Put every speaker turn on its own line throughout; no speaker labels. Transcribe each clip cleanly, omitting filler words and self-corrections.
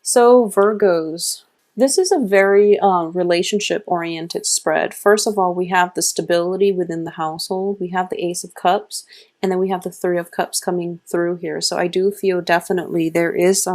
So Virgos, this is a very relationship-oriented spread. First of all, we have the stability within the household. We have the Ace of Cups, and then we have the Three of Cups coming through here. So I do feel definitely there is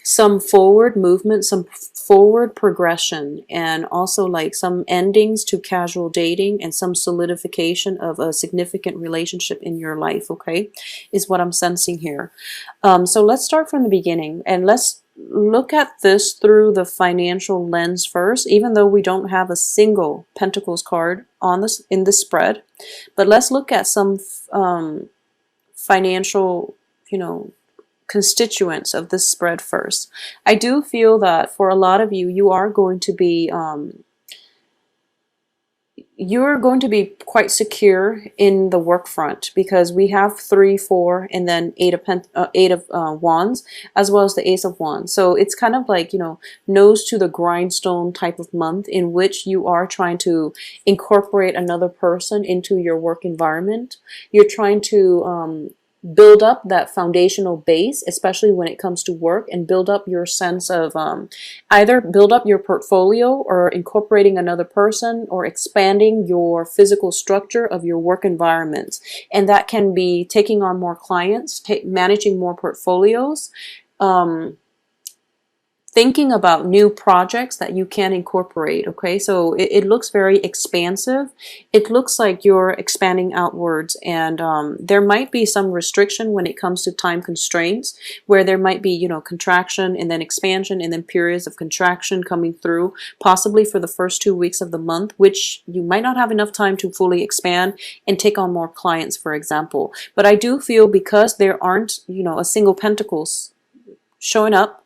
some forward movement, some forward progression, and also like some endings to casual dating and some solidification of a significant relationship in your life, okay, is what I'm sensing here. So let's start from the beginning and let's look at this through the financial lens first, even though we don't have a single Pentacles card on this in this spread. But let's look at some financial, constituents of this spread first. I do feel that for a lot of you, you're going to be quite secure in the work front, because we have 3, 4, and then eight of wands, as well as the Ace of Wands. So it's kind of like, nose to the grindstone type of month, in which you are trying to incorporate another person into your work environment. You're trying to build up that foundational base, especially when it comes to work, and build up your sense of either build up your portfolio or incorporating another person or expanding your physical structure of your work environment. And that can be taking on more clients, managing more portfolios, thinking about new projects that you can incorporate. Okay, so it looks very expansive. It looks like you're expanding outwards, and there might be some restriction when it comes to time constraints, where there might be, contraction and then expansion and then periods of contraction coming through, possibly for the first 2 weeks of the month, which you might not have enough time to fully expand and take on more clients, for example. But I do feel, because there aren't, a single Pentacles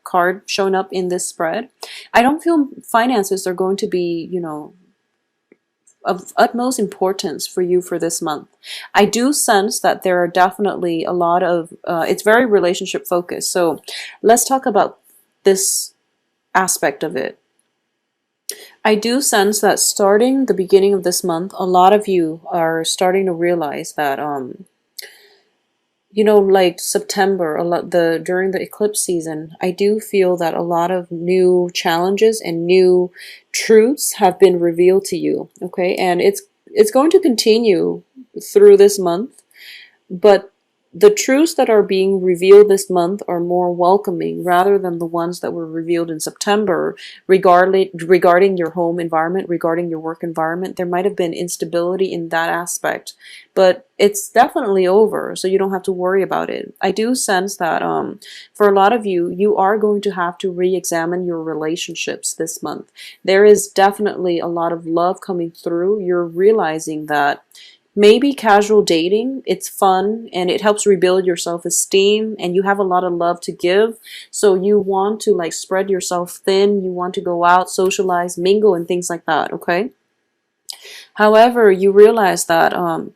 card showing up in this spread, I don't feel finances are going to be, of utmost importance for you for this month. I do sense that there are definitely a lot of, it's very relationship focused. So let's talk about this aspect of it. I do sense that starting the beginning of this month, a lot of you are starting to realize that, like September, during the eclipse season, I do feel that a lot of new challenges and new truths have been revealed to you. Okay, and it's going to continue through this month, but the truths that are being revealed this month are more welcoming rather than the ones that were revealed in September regarding your home environment, regarding your work environment. There might have been instability in that aspect, but it's definitely over, so you don't have to worry about it. I do sense that for a lot of you, you are going to have to re-examine your relationships this month. There is definitely a lot of love coming through. You're realizing that maybe casual dating, it's fun and it helps rebuild your self-esteem, and you have a lot of love to give. So you want to like spread yourself thin. You want to go out, socialize, mingle, and things like that, okay? However, you realize that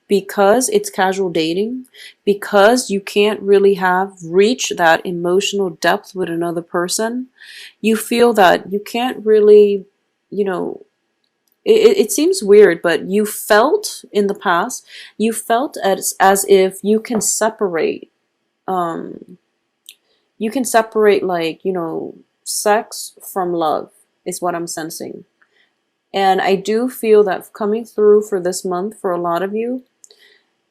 because it's casual dating, because you can't really reach that emotional depth with another person, you feel that you can't really, it seems weird, but you felt in the past, you felt as if you can separate like, sex from love, is what I'm sensing. And I do feel that coming through for this month for a lot of you,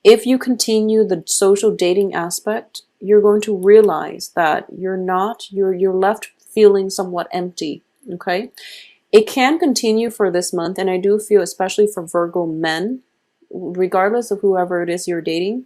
if you continue the social dating aspect, you're going to realize that you're left feeling somewhat empty, okay? It can continue for this month, and I do feel, especially for Virgo men, regardless of whoever it is you're dating,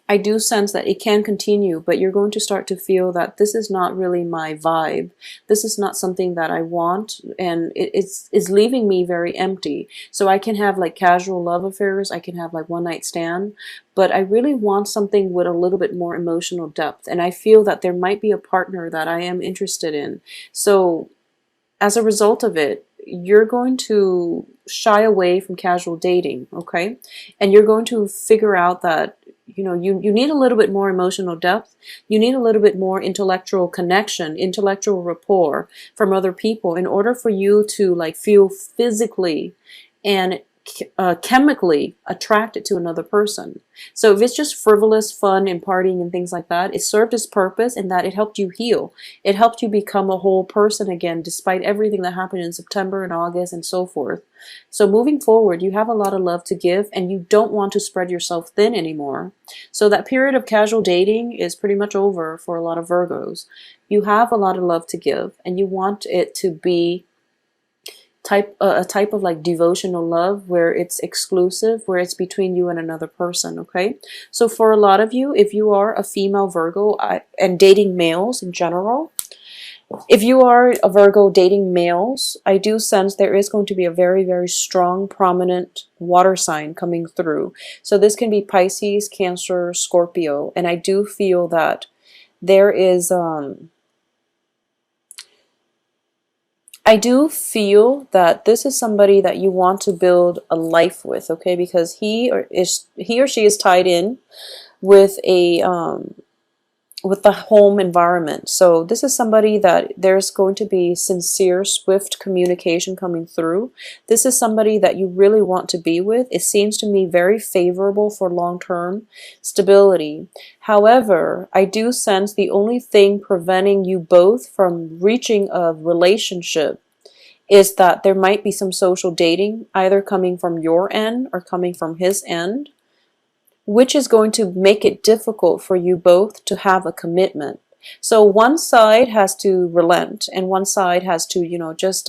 I do sense that it can continue, but you're going to start to feel that this is not really my vibe. This is not something that I want, and it's leaving me very empty. So I can have like casual love affairs, I can have like one night stand, but I really want something with a little bit more emotional depth, and I feel that there might be a partner that I am interested in. So as a result of it, you're going to shy away from casual dating, okay? And you're going to figure out that, you need a little bit more emotional depth. You need a little bit more intellectual connection, intellectual rapport from other people in order for you to like feel physically and chemically attracted to another person. So if it's just frivolous fun and partying and things like that, it served its purpose in that it helped you heal. It helped you become a whole person again, despite everything that happened in September and August and so forth. So moving forward, you have a lot of love to give and you don't want to spread yourself thin anymore. So that period of casual dating is pretty much over for a lot of Virgos. You have a lot of love to give and you want it to be a type of like devotional love where it's exclusive, where it's between you and another person. Okay, so for a lot of you, if you are a female Virgo and dating males in general, if you are a Virgo dating males, I do sense there is going to be a very, very strong, prominent water sign coming through. So this can be Pisces, Cancer, Scorpio, and I do feel that there is I do feel that this is somebody that you want to build a life with, okay? Because he or she is tied in with a with the home environment. So this is somebody that there's going to be sincere, swift communication coming through. This is somebody that you really want to be with. It seems to me very favorable for long-term stability. However, I do sense the only thing preventing you both from reaching a relationship is that there might be some social dating, either coming from your end or coming from his end, which is going to make it difficult for you both to have a commitment. So one side has to relent and one side has to, just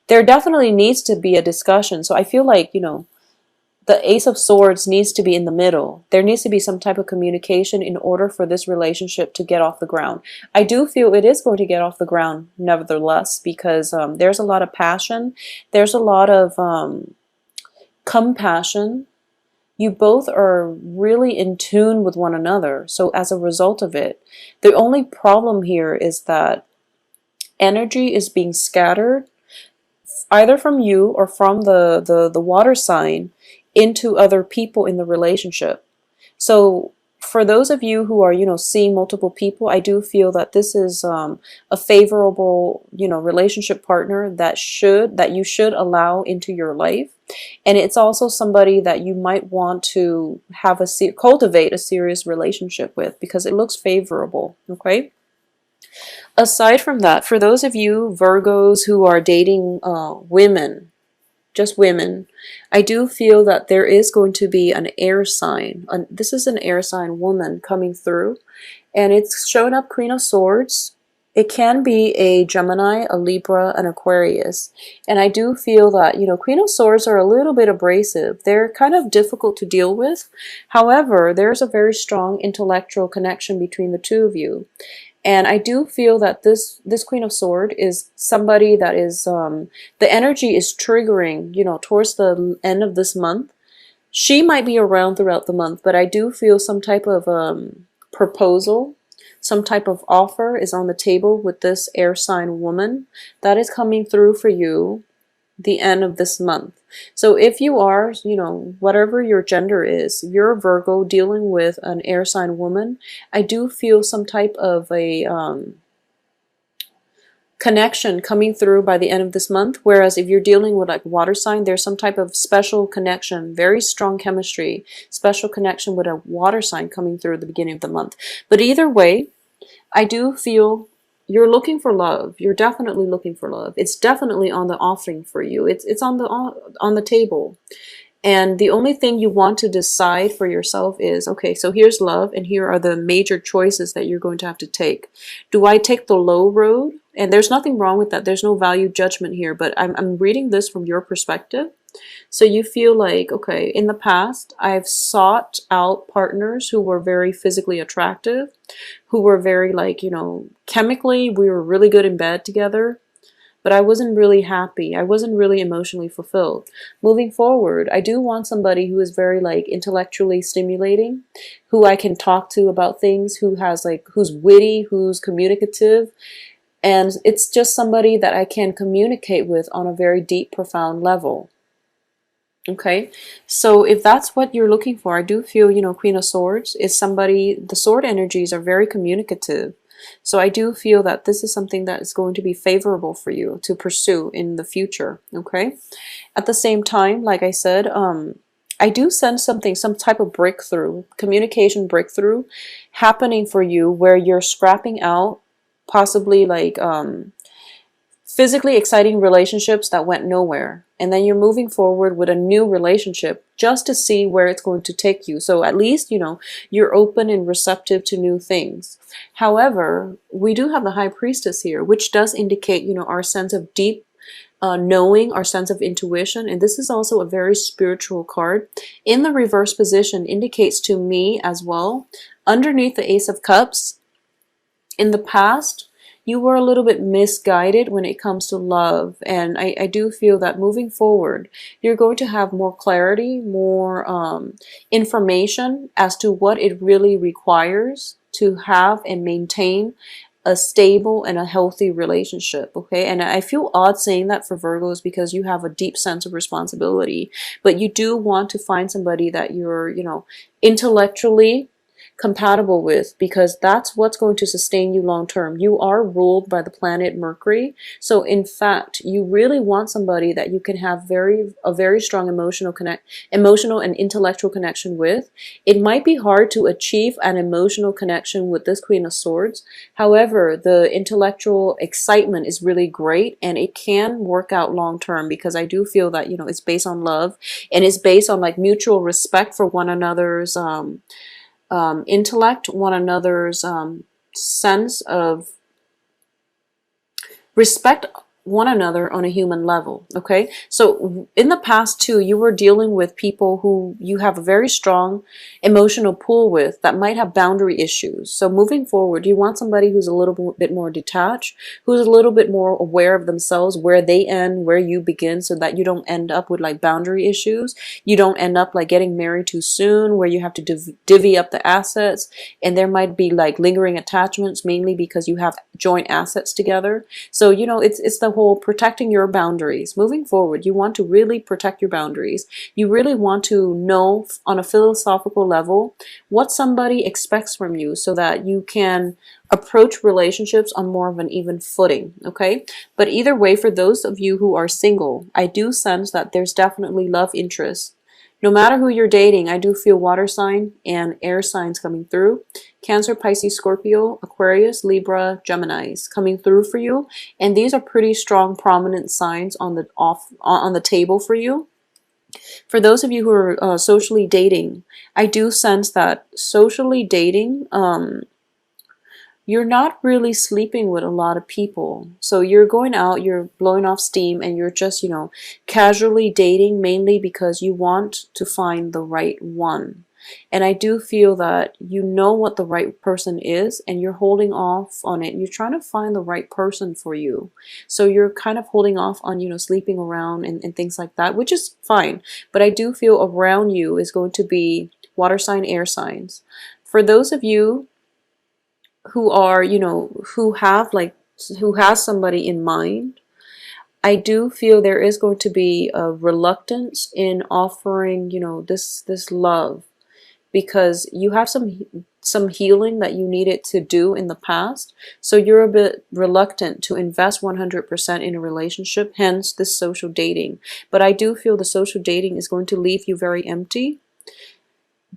there definitely needs to be a discussion. So I feel like, the Ace of Swords needs to be in the middle. There needs to be some type of communication in order for this relationship to get off the ground. I do feel it is going to get off the ground nevertheless, because there's a lot of passion. There's a lot of compassion. You both are really in tune with one another. So as a result of it, the only problem here is that energy is being scattered either from you or from the water sign into other people in the relationship. So for those of you who are, seeing multiple people, I do feel that this is a favorable, relationship partner that you should allow into your life. And it's also somebody that you might want to have cultivate a serious relationship with because it looks favorable. Okay. Aside from that, for those of you Virgos who are dating women, just women, I do feel that there is going to be an air sign. This is an air sign woman coming through, and it's showing up Queen of Swords. It can be a Gemini, a Libra, an Aquarius. And I do feel that, Queen of Swords are a little bit abrasive. They're kind of difficult to deal with. However, there's a very strong intellectual connection between the two of you. And I do feel that this Queen of Swords is somebody that is, the energy is triggering, towards the end of this month. She might be around throughout the month, but I do feel some type of proposal, some type of offer is on the table with this air sign woman that is coming through for you the end of this month. So if you are, whatever your gender is, you're a Virgo dealing with an air sign woman, I do feel some type of a connection coming through by the end of this month. Whereas if you're dealing with like water sign, there's some type of special connection, very strong chemistry, special connection with a water sign coming through at the beginning of the month. But either way, I do feel you're looking for love. You're definitely looking for love. It's definitely on the offering for you. It's on the table. And the only thing you want to decide for yourself is, okay, so here's love and here are the major choices that you're going to have to take. Do I take the low road? And there's nothing wrong with that. There's no value judgment here, but I'm reading this from your perspective. So you feel like, okay, in the past, I've sought out partners who were very physically attractive, who were very like, chemically, we were really good in bed together, but I wasn't really happy. I wasn't really emotionally fulfilled. Moving forward, I do want somebody who is very like intellectually stimulating, who I can talk to about things, who's witty, who's communicative. And it's just somebody that I can communicate with on a very deep, profound level. Okay, so if that's what you're looking for, I do feel, Queen of Swords is somebody, the sword energies are very communicative. So I do feel that this is something that is going to be favorable for you to pursue in the future, okay? At the same time, like I said, I do sense something, some type of breakthrough, communication breakthrough happening for you where you're scrapping out possibly like physically exciting relationships that went nowhere. And then you're moving forward with a new relationship just to see where it's going to take you. So at least, you're open and receptive to new things. However, we do have the High Priestess here, which does indicate, our sense of deep knowing, our sense of intuition. And this is also a very spiritual card. In the reverse position indicates to me as well, underneath the Ace of Cups, in the past, you were a little bit misguided when it comes to love. And I do feel that moving forward, you're going to have more clarity, more information as to what it really requires to have and maintain a stable and a healthy relationship. Okay. And I feel odd saying that for Virgos because you have a deep sense of responsibility, but you do want to find somebody that you're, intellectually compatible with, because that's what's going to sustain you long term. You are ruled by the planet Mercury. So in fact, you really want somebody that you can have a very strong emotional and intellectual connection with. It might be hard to achieve an emotional connection with this Queen of Swords. However, the intellectual excitement is really great and it can work out long term, because I do feel that, it's based on love and it's based on like mutual respect for one another's intellect, one another's sense of respect one another on a human level. Okay, so in the past too, you were dealing with people who you have a very strong emotional pull with that might have boundary issues. So moving forward, you want somebody who's a little bit more detached, who's a little bit more aware of themselves, where they end, where you begin, so that you don't end up with like boundary issues. You don't end up like getting married too soon, where you have to divvy up the assets, and there might be like lingering attachments, mainly because you have joint assets together. So it's the whole protecting your boundaries. Moving forward, you want to really protect your boundaries. You really want to know on a philosophical level what somebody expects from you, so that you can approach relationships on more of an even footing. Okay, but either way, for those of you who are single, I do sense that there's definitely love interest. No matter who you're dating, I do feel water sign and air signs coming through. Cancer, Pisces, Scorpio, Aquarius, Libra, Geminis coming through for you. And these are pretty strong, prominent signs on the table for you. For those of you who are socially dating, I do sense that socially dating, you're not really sleeping with a lot of people. So you're going out, you're blowing off steam, and you're just, casually dating, mainly because you want to find the right one. And I do feel that you know what the right person is, and you're holding off on it. You're trying to find the right person for you. So you're kind of holding off on, sleeping around and things like that, which is fine. But I do feel around you is going to be water sign, air signs. For those of you who are, who has somebody in mind, I do feel there is going to be a reluctance in offering, this love, because you have some healing that you needed to do in the past. So you're a bit reluctant to invest 100% in a relationship, hence this social dating. But I do feel the social dating is going to leave you very empty,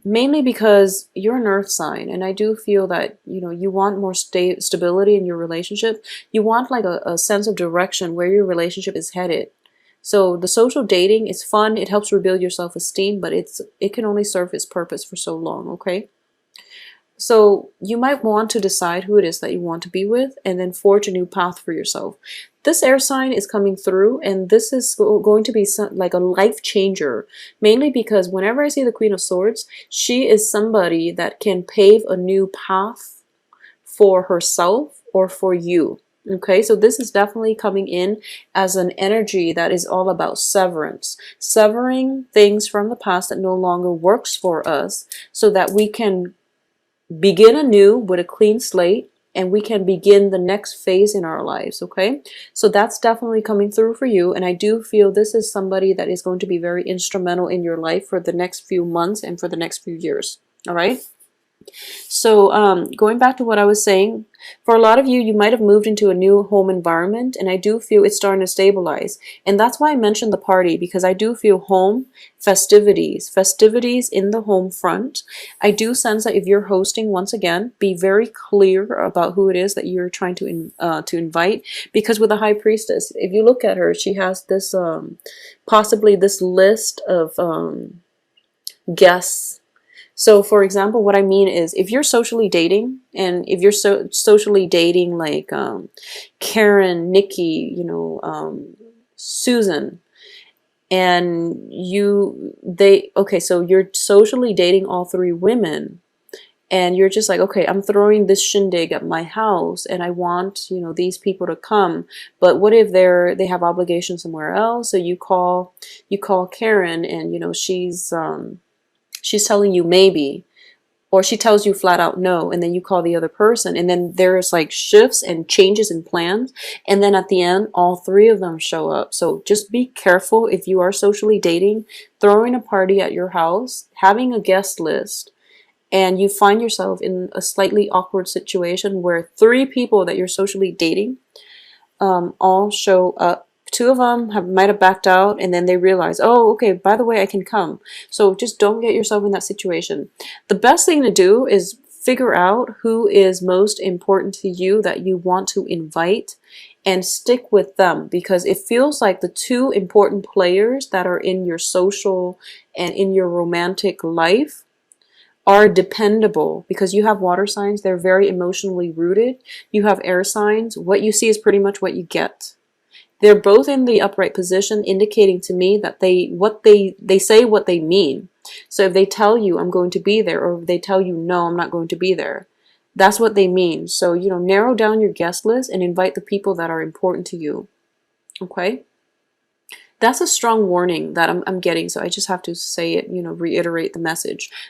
mainly because you're an earth sign, and I do feel that you want more stability in your relationship. You want like a sense of direction where your relationship is headed. So the social dating is fun, it helps rebuild your self-esteem, but it can only serve its purpose for so long. Okay, so you might want to decide who it is that you want to be with, and then forge a new path for yourself. This air sign is coming through, and this is going to be like a life changer, mainly because whenever I see the Queen of Swords, she is somebody that can pave a new path for herself or for you. Okay, so this is definitely coming in as an energy that is all about severance, severing things from the past that no longer works for us, so that we can begin anew with a clean slate, and we can begin the next phase in our lives. Okay, so that's definitely coming through for you, and I do feel this is somebody that is going to be very instrumental in your life for the next few months and for the next few years. All right, So, going back to what I was saying, for a lot of you, you might have moved into a new home environment, and I do feel it's starting to stabilize. And that's why I mentioned the party, because I do feel home, festivities in the home front. I do sense that if you're hosting, once again, be very clear about who it is that you're trying to invite, because with the High Priestess, if you look at her, she has this possibly this list of guests. So, for example, what I mean is if you're socially dating, and if you're socially dating like Karen, Nikki, Susan, and okay, so you're socially dating all three women, and you're just like, okay, I'm throwing this shindig at my house, and I want, these people to come, but what if they have obligations somewhere else? So you call Karen, and she's telling you maybe, or she tells you flat out no, and then you call the other person, and then there's like shifts and changes in plans, and then at the end all three of them show up. So just be careful if you are socially dating, throwing a party at your house, having a guest list, and you find yourself in a slightly awkward situation where three people that you're socially dating all show up. Two of them might have backed out, and then they realize, oh, okay, by the way, I can come. So just don't get yourself in that situation. The best thing to do is figure out who is most important to you that you want to invite, and stick with them, because it feels like the two important players that are in your social and in your romantic life are dependable, because you have water signs, they're very emotionally rooted. You have air signs, what you see is pretty much what you get. They're both in the upright position, indicating to me that they say what they mean. So if they tell you I'm going to be there, or if they tell you no, I'm not going to be there, that's what they mean. So, narrow down your guest list and invite the people that are important to you. Okay? That's a strong warning that I'm getting, so I just have to say it, reiterate the message.